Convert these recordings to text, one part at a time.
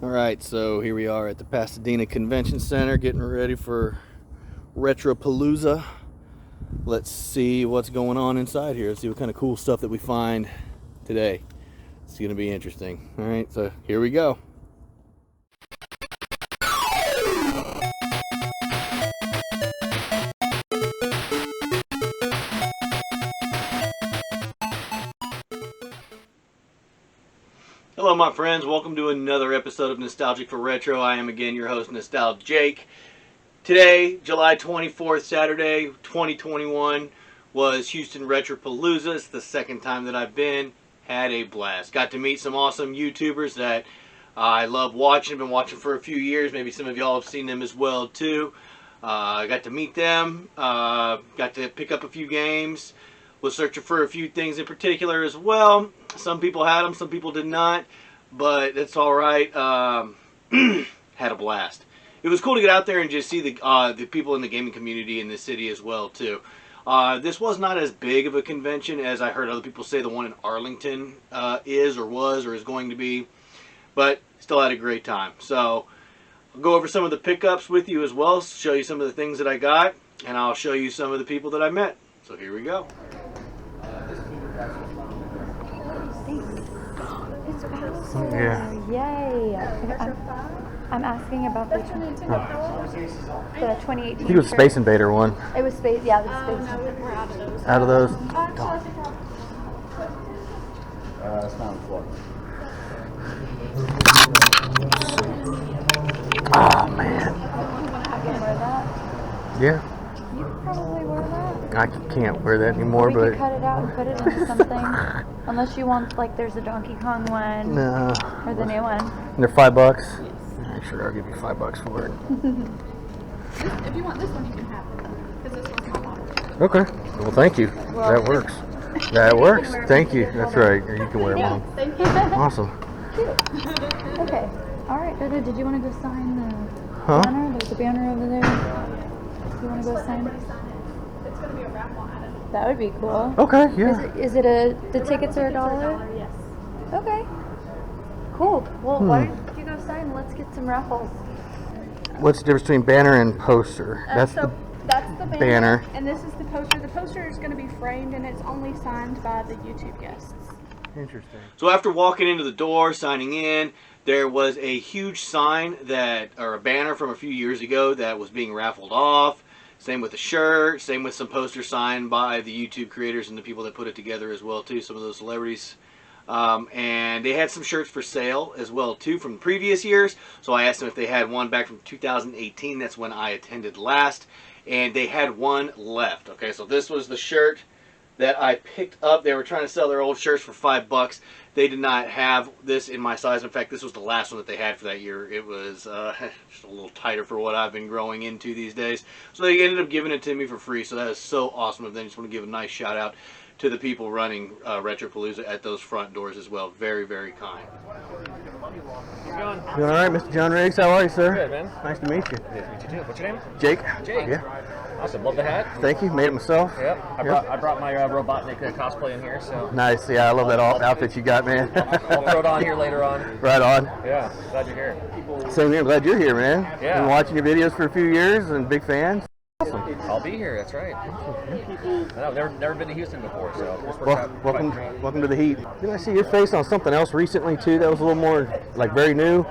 Alright, so here we are at the Pasadena Convention Center getting ready for Retropalooza. Let's see what's going on inside here. Let's see what kind of cool stuff that we find today. It's going to be interesting. Alright, so here we go. Hello my friends, welcome to another episode of Nostalgic for Retro. I am again your host, Nostalgic Jake. Today, July 24th, Saturday, 2021, was Houston Retropalooza. It's the second time that I've been. Had a blast. Got to meet some awesome YouTubers that I love watching. I've been watching for a few years. Maybe some of y'all have seen them as well too. I got to meet them. Got to pick up a few games. Was searching for a few things in particular as well. Some people had them, some people did not, but it's all right. Had a blast. It was cool to get out there and just see the people in the gaming community in the city as well too. This was not as big of a convention as I heard other people say the one in Arlington is or was or is going to be, but still had a great time. So I'll go over some of the pickups with you as well, show you some of the things that I got, and I'll show you some of the people that I met. So here we go. Yeah. Yay! I'm asking about the 2018. I think it was Space Invader one. It was Space, yeah, the Space. No, we're out of those. Out of those? It's not on the floor. Oh man. I can wear that. Yeah. You could probably wear that. I can't wear that anymore, We but could cut it out and put it into something. Unless you want, like, there's a Donkey Kong one. no. Or the new one. And they're $5. Yes. Sure, I'll give you $5 for it. If you want this one, you can have it. Because this one's my model. Okay. Well, thank you. Well, that works. That works. wear it Thank with you. your That's shoulder. right. You can wear it, Mom. Thank you. Awesome. Cute. Okay. All right, Dada, did you want to go sign the banner? There's a banner over there. Do you want to go sign it? It's going to be a raffle at it. That would be cool. Okay. Yeah. Is it the tickets are $1? Yes. Okay. Cool. Well, why don't you go sign? Let's get some raffles. What's the difference between banner and poster? That's the banner. And this is the poster. The poster is going to be framed, and it's only signed by the YouTube guests. Interesting. So after walking into the door, signing in, there was a huge sign or a banner from a few years ago that was being raffled off. Same with the shirt, same with some posters signed by the YouTube creators and the people that put it together as well too, some of those celebrities. And they had some shirts for sale as well too from previous years. So I asked them if they had one back from 2018. That's when I attended last. And they had one left. Okay, so this was the shirt that I picked up. They were trying to sell their old shirts for $5. They did not have this in my size. In fact, this was the last one that they had for that year. It was just a little tighter for what I've been growing into these days. So they ended up giving it to me for free. So that is so awesome of them. Just want to give a nice shout out to the people running Retropalooza at those front doors as well. Very, very kind. Going? You all right, Mr. John Riggs? How are you, sir? Good, man. Nice to meet you. Nice to meet you too. What's your name? Jake. Jake. Yeah. Awesome. Love the hat. Thank you. Made it myself. Yep. I brought my Robotnik cosplay in here, so Nice. Yeah, I love that outfit you got, man. I'll throw it on here later on. Right on. Yeah. Glad you're here. Same here. Glad you're here, man. Yeah. Been watching your videos for a few years and big fan. I'll be here. That's right. I've never been to Houston before, so this works out quite Welcome, great. welcome to the heat. Didn't I see your face on something else recently too? That was a little more like very new.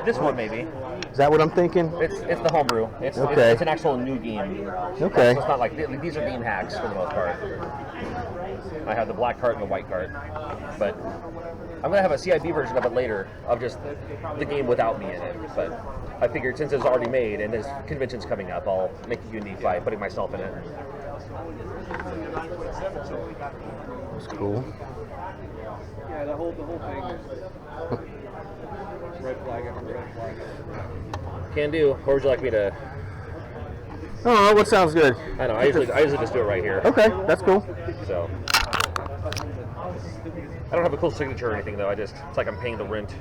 This one maybe. Is that what I'm thinking? It's the homebrew. It's an actual new game. Okay. So it's not like these are game hacks for the most part. I have the black cart and the white cart, but I'm gonna have a CIB version of it later of just the game without me in it. But I figured since it's already made and this convention's coming up, I'll make it unique by putting myself in it. That's cool. Yeah, the whole thing. Red flag after red flag. Can do. Or would you like me to? Oh, what sounds good? I know. I usually just do it right here. Okay, that's cool. So I don't have a cool signature or anything though. It's like I'm paying the rent.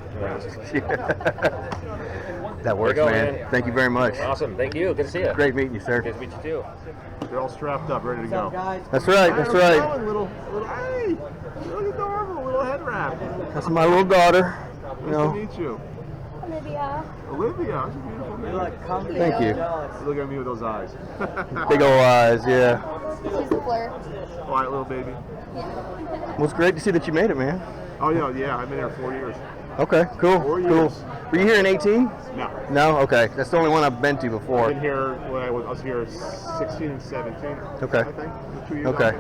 That works, There you go, man. man. Thank you very much. Awesome. Thank you. Good to see you. Great meeting you, sir. Good to meet you too. They're all strapped up, ready to go. That's right. That's right. Little, hey, look adorable, little head wrap. That's my little daughter. You Nice to know, meet you. Olivia. Olivia, that's a beautiful name. Thank you. Look at me with those eyes. Big old eyes, yeah. She's a flirt. Quiet little baby. Well, it's great to see that you made it, man. Oh yeah, I've been here 4 years. Okay, cool, 4 cool. years. Were you here in 18? No. No? Okay. That's the only one I've been to before. I've been here when I was here 16 and 17. Okay. I think. 2 years. Okay.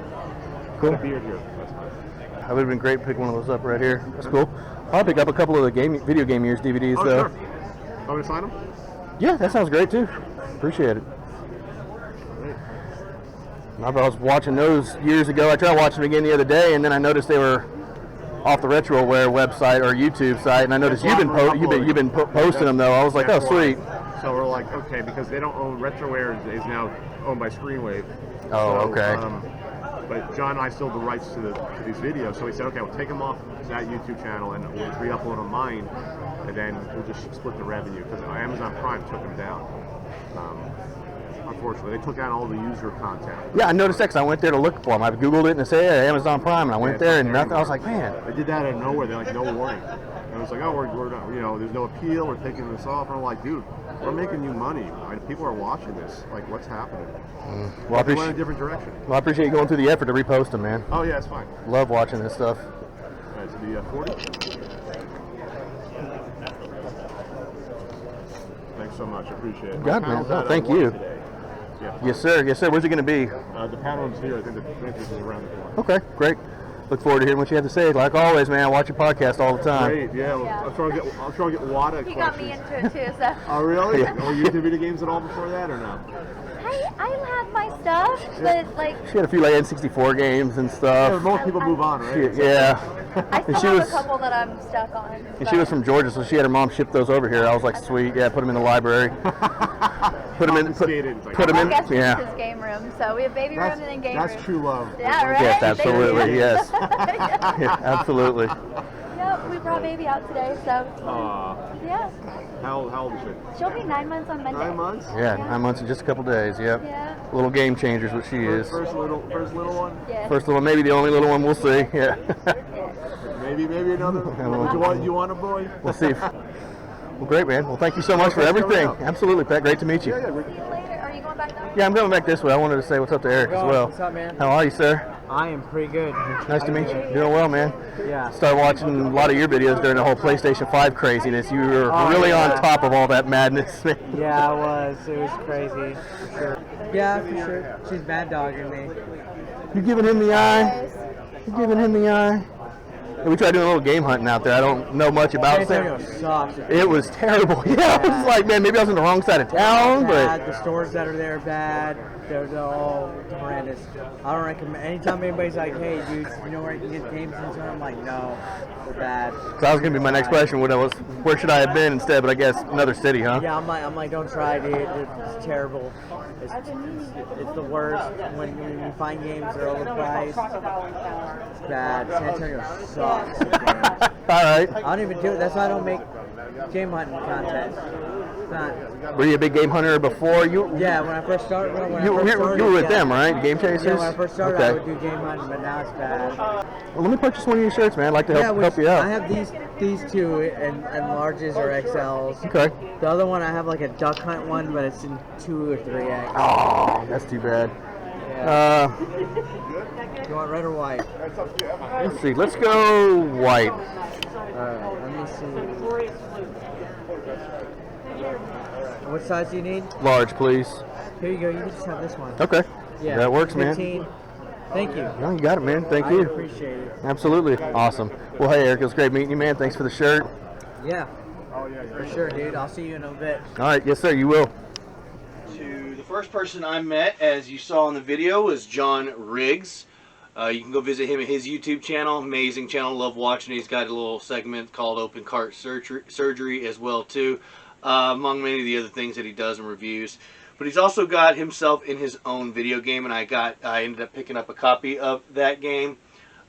Cool. Got a beard here. That's nice. That would have been great to pick one of those up right here. That's cool. I'll pick up a couple of the video game years DVDs, Oh, though. sure. Want me to sign them? Yeah, that sounds great, too. Appreciate it. I was watching those years ago. I tried watching them again the other day, and then I noticed they were off the Retroware website or YouTube site, and I noticed you've been posting them though. I was like, oh sweet. So we're like, okay, because they don't own Retroware is now owned by Screenwave. Oh, So, okay. But John and I still have the rights to these videos, so we said, okay, we'll take them off that YouTube channel and we'll just re-upload on mine, and then we'll just split the revenue because Amazon Prime took them down. Unfortunately, they took down all the user content. Yeah, I noticed that 'cause I went there to look for them. I Googled it and it said, hey, Amazon Prime, and I went there and nothing. I was like, man. They did that out of nowhere. They're like, no warning. And it was like, oh, we're not, there's no appeal. We're taking this off. And I'm like, dude, we're making you money. People are watching this. Like, what's happening? Well, They went in a different direction. Well, I appreciate you going through the effort to repost them, man. Oh, yeah, it's fine. Love watching this stuff. Right, so the 40. Thanks so much. I appreciate it. God, My man. panel's Oh, out at thank 1 you. today. Yeah. Yes, sir. Yes, sir. Where's it going to be? The panel room's here. I think the entrance is around the corner. Okay, great. Look forward to hearing what you have to say. Like always, man, I watch your podcast all the time. Great, yeah. Well, Yeah. I'm trying to get Wada He questions. got me into it too, so. Oh, really? Yeah. Oh, you into video games at all before that, or no? I have my stuff, but like, She had a few like N64 games and Yeah, stuff. most people move on, right? Yeah. I And still she have was- a couple that I'm stuck on. And she was from Georgia, so she had her mom ship those over here. I was like, sweet, yeah, put them in the library. Put them in, Confiscated. It's like, put 'em in, I guess yeah. this is game room, so we have baby room and then game room. That's true love. Yeah, right? Yes, Thank absolutely, you. yes. Yeah. Yeah, absolutely. Yep, we brought baby out today, so yeah. How old is she? She'll be 9 months on Monday. 9 months? Yeah, 9 months in just a couple days, yep. Yeah. Little game changer is what she is. First little one? Yeah. First little, maybe the only little one, we'll see, yeah. Maybe another. You want a boy? We'll see. Well, great, man. Well, thank you so much for Thanks for coming everything. out. Absolutely, Pat. Great to meet you. See you later. Are you going back down? Yeah, I'm going back this way. I wanted to say what's up to Eric as well. What's up, man? How are you, sir? I am pretty good. Nice to meet you. Doing well, man. Yeah. Started watching a lot of your videos during the whole PlayStation 5 craziness. You were Oh, really yeah. on top of all that madness. Yeah, I was. It was crazy, for sure. Yeah, for sure. She's bad dogging me. You giving him the eye? You giving him the eye? We tried doing a little game hunting out there. I don't know much about San Antonio it. sucks. It was terrible. Yeah, I was like, man, maybe I was in the wrong side of town, Bad. but The stores that are there are bad. They're all horrendous. I don't recommend. Anytime anybody's like, "Hey, dude, you know where I can get games and so," I'm like, "No, they're bad." so that was gonna be my next question. Where should I have been instead? But I guess another city, huh? Yeah, I'm like, don't try, dude. It's terrible. It's the worst. When you find games that are overpriced, it's bad. San Antonio sucks. All right. I don't even do it. That's why I don't make game hunting content. It's not. Were you a big game hunter before? Yeah, when I first started. You were with them, right? Game Chasers? Yeah, when I first started, I would Okay. do game hunting, but now it's bad. Well, let me purchase one of your shirts, man. I'd like to help you out. I have these two in larges or XLs. Okay. The other one I have like a duck hunt one, but it's in 2 or 3X. Oh, that's too bad. Yeah. You want red or white? Let's see. Let's go white. Alright, let me see. What size do you need? Large, please. Here you go. You can just have this one. Okay. Yeah. That works, 15. man. Thank you. No, you got it, man. Thank I you. appreciate it. Absolutely. Awesome. Well, hey, Eric, it was great meeting you, man. Thanks for the shirt. Yeah. For sure, dude. I'll see you in a bit. All right. Yes, sir. You will. To the first person I met, as you saw in the video, was John Riggs. You can go visit him at his YouTube channel. Amazing channel. Love watching it. He's got a little segment called Open Cart Surgery as well, too. Among many of the other things that he does and reviews. But he's also got himself in his own video game, and I ended up picking up a copy of that game.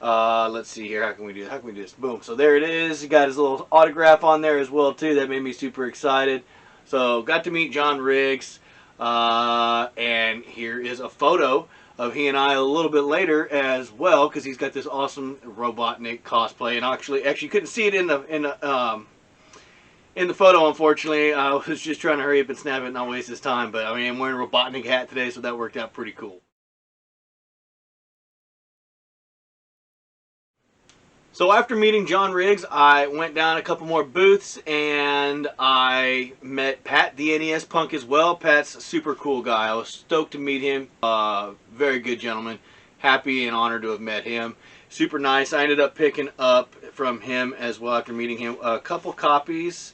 Let's see here. How can we do this? Boom. So there it is. He got his little autograph on there as well, too. That made me super excited. So got to meet John Riggs. And here is a photo of he and I a little bit later as well, because he's got this awesome Robotnik cosplay. And actually you couldn't see it in the photo, unfortunately, I was just trying to hurry up and snap it and not waste his time. But I mean, I'm wearing a Robotnik hat today, so that worked out pretty cool. So after meeting John Riggs, I went down a couple more booths and I met Pat, the NES Punk, as well. Pat's a super cool guy. I was stoked to meet him. Very good gentleman. Happy and honored to have met him. Super nice. I ended up picking up from him as well after meeting him a couple copies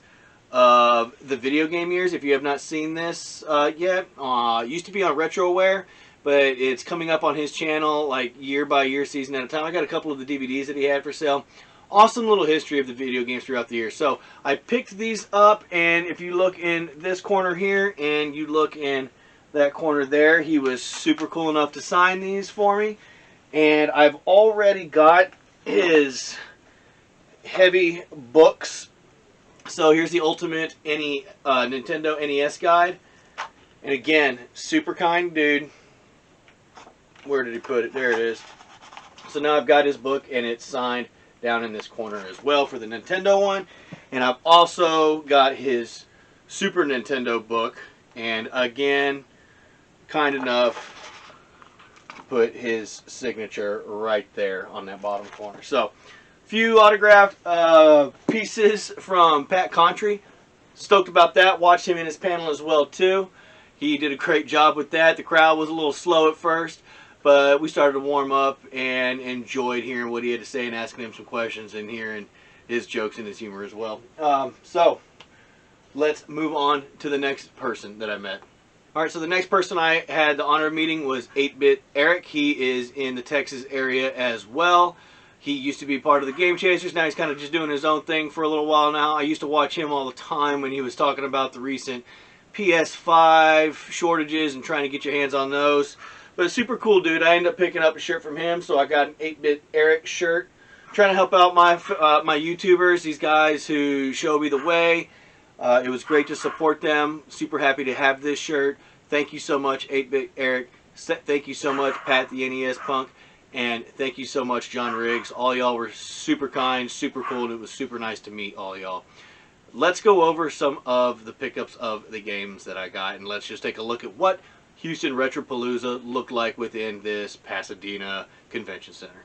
of the Video Game Years. If you have not seen this yet, used to be on RetroWare, but it's coming up on his channel like year by year, season at a time. I got a couple of the DVDs that he had for sale. Awesome little history of the video games throughout the year. So I picked these up, and if you look in this corner here and you look in that corner there, he was super cool enough to sign these for me. And I've already got his heavy books. So here's the Ultimate Nintendo NES Guide. And again, super kind dude. Where did he put it? There it is. So now I've got his book, and it's signed down in this corner as well for the Nintendo one. And I've also got his Super Nintendo book, and again, kind enough to put his signature right there on that bottom corner. So, few autographed pieces from Pat Contry. Stoked about that. Watched him in his panel as well too. He did a great job with that. The crowd was a little slow at first, but we started to warm up and enjoyed hearing what he had to say and asking him some questions and hearing his jokes and his humor as well. So, let's move on to the next person that I met. Alright, so the next person I had the honor of meeting was 8-Bit Eric. He is in the Texas area as well. He used to be part of the Game Chasers. Now he's kind of just doing his own thing for a little while now. I used to watch him all the time when he was talking about the recent PS5 shortages and trying to get your hands on those. But a super cool dude. I ended up picking up a shirt from him, so I got an 8-Bit Eric shirt. Trying to help out my YouTubers, these guys who show me the way. It was great to support them. Super happy to have this shirt. Thank you so much, 8-Bit Eric. Thank you so much, Pat the NES Punk. And thank you so much, John Riggs. All y'all were super kind, super cool, and it was super nice to meet all y'all. Let's go over some of the pickups of the games that I got, and let's just take a look at what Houston Retropalooza looked like within this Pasadena Convention Center.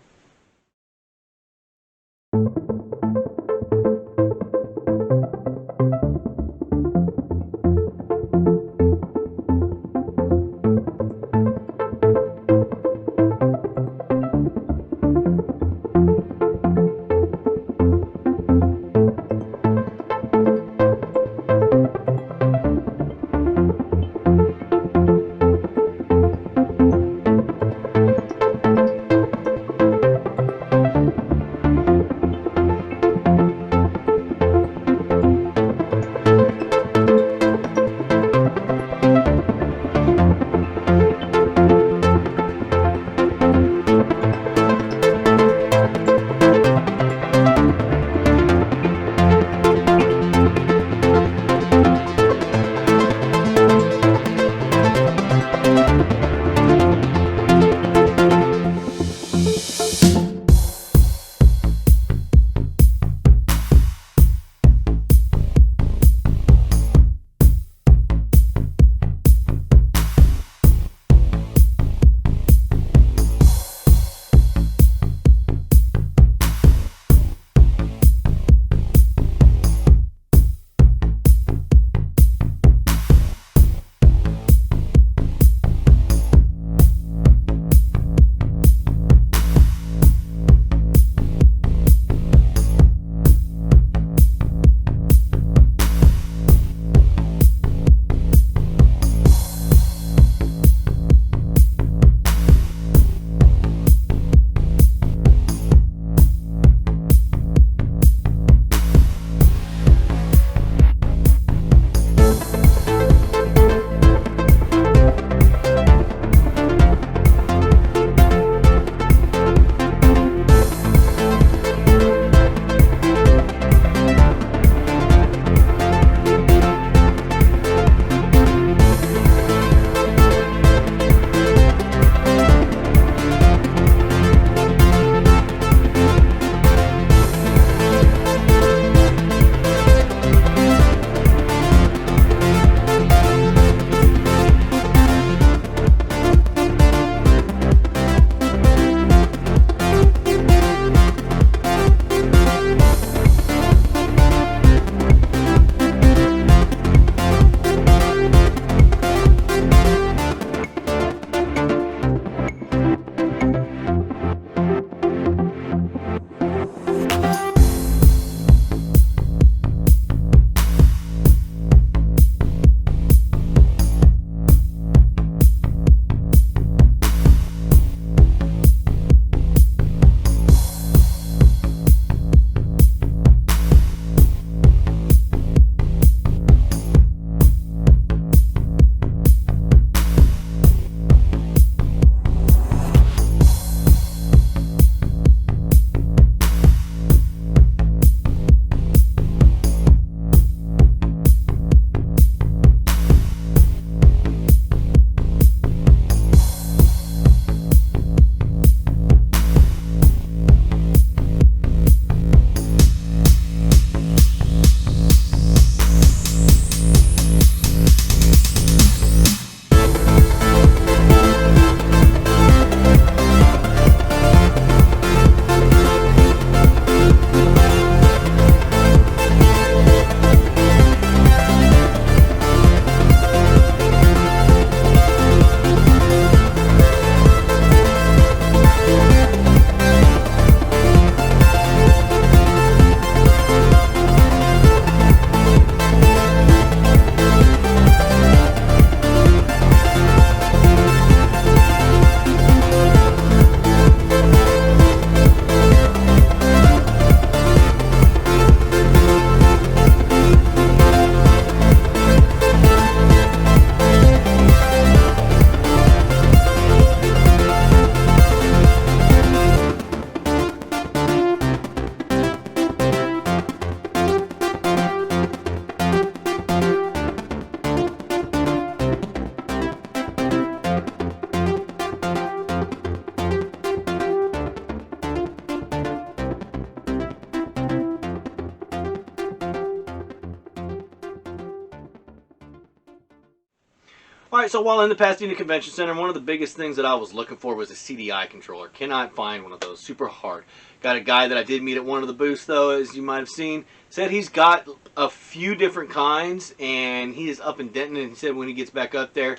Alright, so while in the Pasadena Convention Center, one of the biggest things that I was looking for was a CDI controller. Cannot find one of those. Super hard. Got a guy that I did meet at one of the booths, though, as you might have seen. Said he's got a few different kinds, and he is up in Denton, and he said when he gets back up there,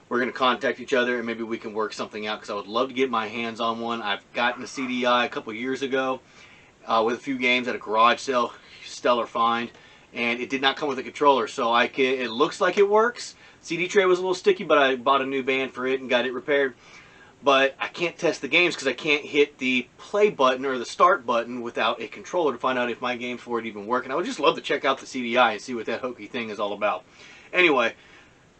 we're going to contact each other, and maybe we can work something out, because I would love to get my hands on one. I've gotten a CDI a couple years ago with a few games at a garage sale. Stellar find. And it did not come with a controller, so it looks like it works. CD tray was a little sticky, but I bought a new band for it and got it repaired. But I can't test the games because I can't hit the play button or the start button without a controller to find out if my games for it even work. And I would just love to check out the CDI and see what that hokey thing is all about. Anyway,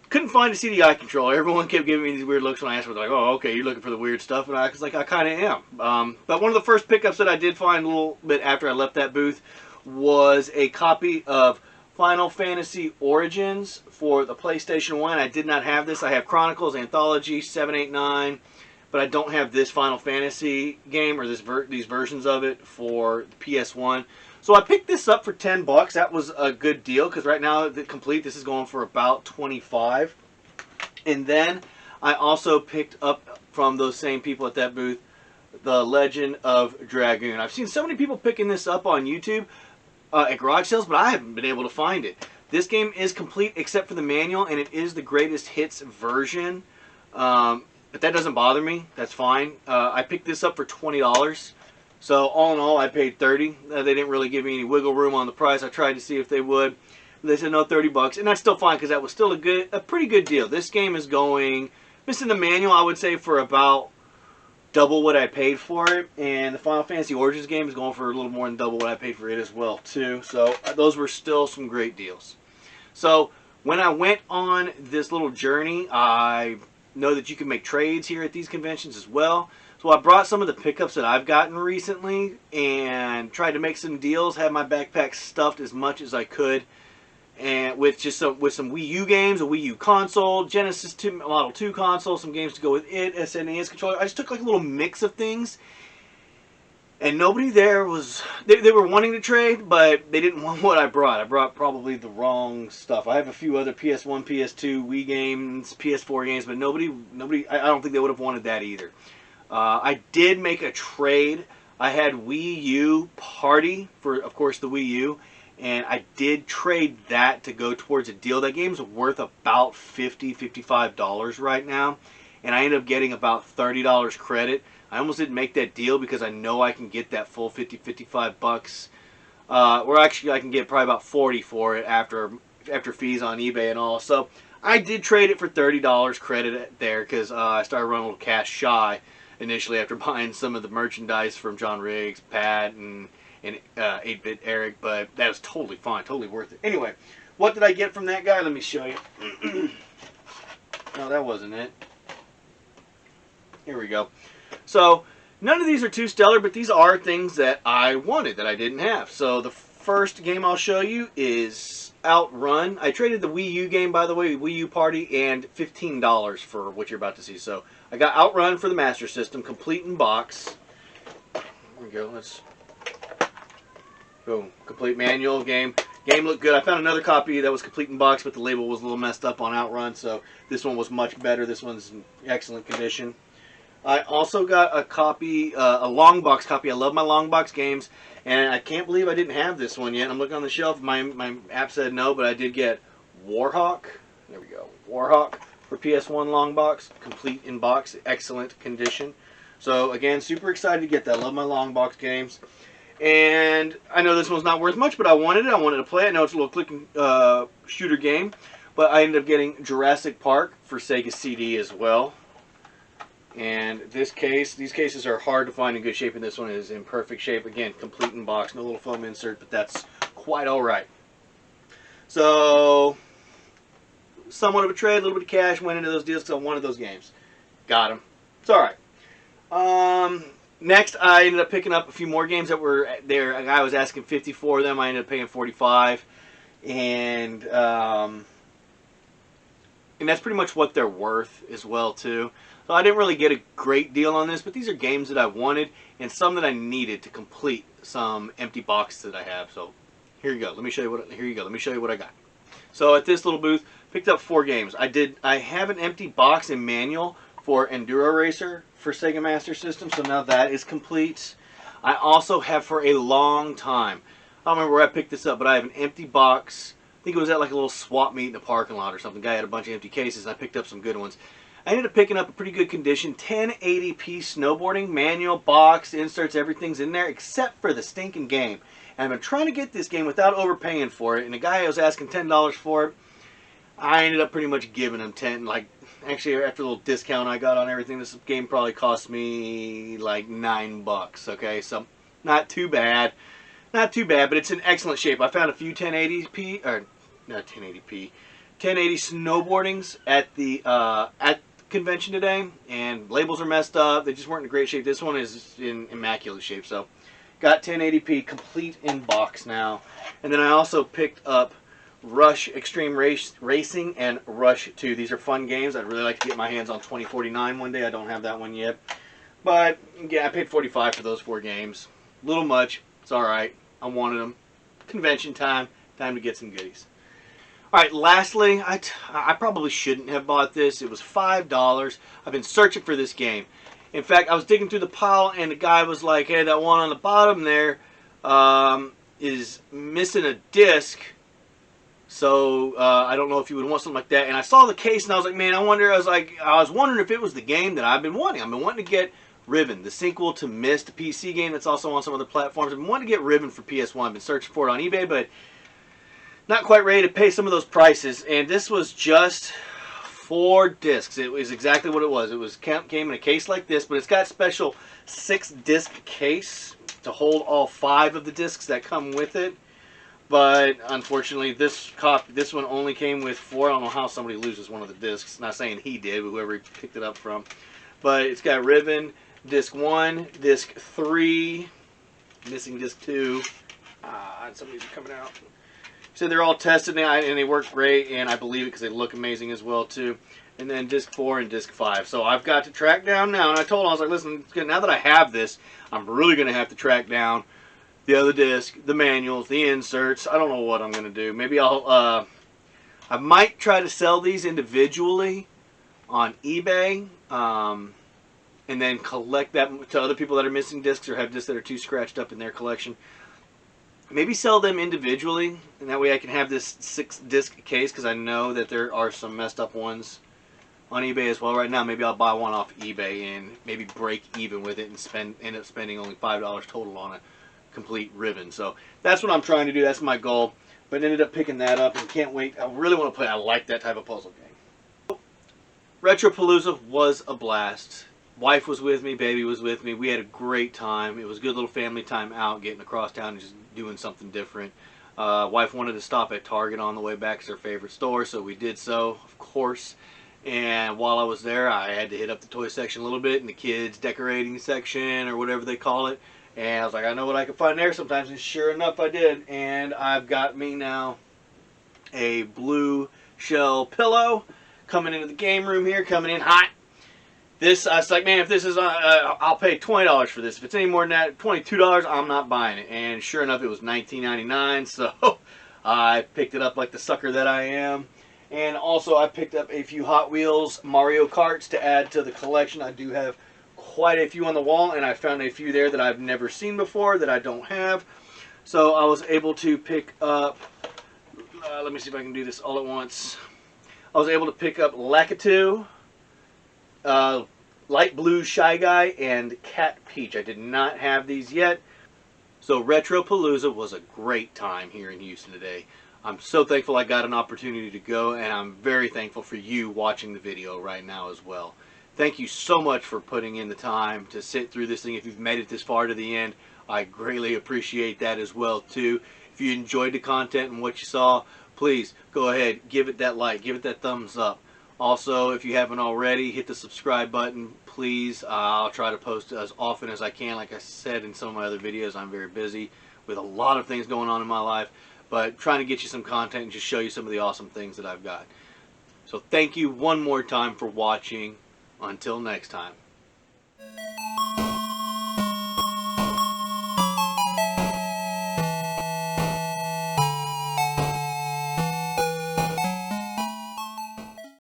couldn't find a CDI controller. Everyone kept giving me these weird looks when I asked for it. Like, oh, okay, you're looking for the weird stuff. And I was like, I kind of am. But one of the first pickups that I did find a little bit after I left that booth was a copy of Final Fantasy Origins for the PlayStation 1. I did not have this. I have Chronicles, Anthology, 7, 8, 9, but I don't have this Final Fantasy game or these versions of it for the PS1. So I picked this up for $10. That was a good deal because right now, the complete, this is going for about $25. And then I also picked up from those same people at that booth the Legend of Dragoon. I've seen so many people picking this up on YouTube at garage sales, but I haven't been able to find it. This game is complete except for the manual, and it is the greatest hits version. But that doesn't bother me. That's fine. I picked this up for $20. So all in all, I paid $30. They didn't really give me any wiggle room on the price. I tried to see if they would. They said no, $30, and that's still fine because that was still a pretty good deal. This game is going, missing the manual, I would say for about double what I paid for it, and the Final Fantasy Origins game is going for a little more than double what I paid for it as well too. So those were still some great deals. So when I went on this little journey, I know that you can make trades here at these conventions as well. So I brought some of the pickups that I've gotten recently and tried to make some deals, had my backpack stuffed as much as I could, and with some Wii U games, a Wii U console, Genesis 2, Model 2 console, some games to go with it, SNES controller. I just took like a little mix of things, and nobody there was, they were wanting to trade, but they didn't want what I brought. I brought probably the wrong stuff. I have a few other PS1, PS2, Wii games, PS4 games, but nobody, I don't think they would have wanted that either. I did make a trade. I had Wii U Party for, of course, the Wii U. And I did trade that to go towards a deal. That game's worth about $50, $55 right now. And I ended up getting about $30 credit. I almost didn't make that deal because I know I can get that full $50, $55. Or actually I can get probably about $40 for it after fees on eBay and all. So I did trade it for $30 credit there because I started running a little cash shy initially after buying some of the merchandise from John Riggs, Pat, and 8-Bit Eric, but that was totally fine, totally worth it. Anyway, what did I get from that guy? Let me show you. No, that wasn't it. Here we go. So, none of these are too stellar, but these are things that I wanted that I didn't have. So, the first game I'll show you is Outrun. I traded the Wii U game, by the way, Wii U Party, and $15 for what you're about to see. So, I got Outrun for the Master System, complete in box. Here we go. Let's... Boom. Complete manual game. Game looked good. I found another copy that was complete in box, but the label was a little messed up on Outrun, so this one was much better. This one's in excellent condition. I also got a copy, a long box copy. I love my long box games, and I can't believe I didn't have this one yet. I'm looking on the shelf. My app said no, but I did get Warhawk. There we go. Warhawk for PS1 long box, complete in box, excellent condition. So again, super excited to get that. I love my long box games. And I know this one's not worth much, but I wanted it. I wanted to play it. I know it's a little clicking shooter game, but I ended up getting Jurassic Park for Sega CD as well. And these cases are hard to find in good shape, and this one is in perfect shape. Again, complete in box, no little foam insert, but that's quite all right. So, somewhat of a trade, a little bit of cash went into those deals because I wanted those games. Got them. It's all right. Next, I ended up picking up a few more games that were there. A guy was asking $50 for them. I ended up paying $45, and that's pretty much what they're worth as well too. So I didn't really get a great deal on this, but these are games that I wanted and some that I needed to complete some empty boxes that I have. So here you go. Let me show you what. Here you go. Let me show you what I got. So at this little booth, Picked up 4 games. I have an empty box and manual for Enduro Racer for Sega Master System, so now that is complete. I also have for a long time, I don't remember where I picked this up, but I have an empty box. I think it was at like a little swap meet in the parking lot or something. The guy had a bunch of empty cases, and I picked up some good ones. I ended up picking up a pretty good condition 1080p snowboarding, manual, box, inserts, everything's in there except for the stinking game. And I've been trying to get this game without overpaying for it, and the guy was asking $10 for it. I ended up pretty much giving him 10. Like, actually, after a little discount I got on everything, this game probably cost me like $9. Okay, so not too bad. Not too bad, but it's in excellent shape. I found a few 1080p, or not 1080p, 1080 snowboardings at the convention today, and labels are messed up. They just weren't in great shape. This one is in immaculate shape, so got 1080p complete in box now. And then I also picked up Rush Extreme Racing and Rush 2. These are fun games. I'd really like to get my hands on 2049 one day. I don't have that one yet, but yeah, I paid $45 for those 4 games. A little much. It's alright. I wanted them. Convention time. Time to get some goodies. Alright, lastly, I probably shouldn't have bought this. It was $5. I've been searching for this game. In fact, I was digging through the pile, and the guy was like, hey, that one on the bottom there is missing a disc. So, I don't know if you would want something like that. And I saw the case, and I was like, man, I was wondering if it was the game that I've been wanting. I've been wanting to get Riven, the sequel to Myst, a PC game that's also on some other platforms. I've been wanting to get Riven for PS1. I've been searching for it on eBay, but not quite ready to pay some of those prices. And this was just 4 discs. It was exactly what it was. It was came in a case like this, but it's got special 6-disc case to hold all 5 of the discs that come with it. But unfortunately, this one only came with 4. I don't know how somebody loses one of the discs. Not saying he did, but whoever he picked it up from. But it's got Riven, Disc 1, Disc 3, missing Disc 2. Some of these are coming out. So they're all tested and they work great, and I believe it because they look amazing as well too. And then Disc 4 and Disc 5. So I've got to track down now, and I told him, I was like, listen, now that I have this, I'm really going to have to track down the other disc, the manuals, the inserts. I don't know what I'm going to do. Maybe I might try to sell these individually on eBay, and then collect that to other people that are missing discs or have discs that are too scratched up in their collection. Maybe sell them individually, and that way I can have this 6-disc case, because I know that there are some messed up ones on eBay as well right now. Maybe I'll buy one off eBay and maybe break even with it and end up spending only $5 total on a complete Riven. So that's what I'm trying to do. That's my goal. But ended up picking that up and can't wait. I really want to play. I like that type of puzzle game. Retropalooza was a blast. Wife was with me, baby was with me. We had a great time. It was a good little family time out, getting across town and just doing something different. Wife wanted to stop at Target on the way back. It's her favorite store, so we did so, of course. And while I was there, I had to hit up the toy section a little bit, and the kids' decorating section, or whatever they call it. And I was like, I know what I can find there sometimes, and sure enough, I did. And I've got me now a blue shell pillow coming into the game room here, coming in hot. This, I was like, man, if this is, I'll pay $20 for this. If it's any more than that, $22, I'm not buying it. And sure enough, it was $19.99, so I picked it up like the sucker that I am. And also, I picked up a few Hot Wheels Mario Karts to add to the collection. I do have quite a few on the wall, and I found a few there that I've never seen before that I don't have. So I was able to pick up, let me see if I can do this all at once. I was able to pick up Lakitu, Light Blue Shy Guy, and Cat Peach. I did not have these yet. So Retropalooza was a great time here in Houston today. I'm so thankful I got an opportunity to go, and I'm very thankful for you watching the video right now as well. Thank you so much for putting in the time to sit through this thing. If you've made it this far to the end, I greatly appreciate that as well too. If you enjoyed the content and what you saw, please go ahead, give it that like, give it that thumbs up. Also, if you haven't already, hit the subscribe button, please. I'll try to post as often as I can. Like I said in some of my other videos, I'm very busy with a lot of things going on in my life, but trying to get you some content and just show you some of the awesome things that I've got. So thank you one more time for watching. Until next time.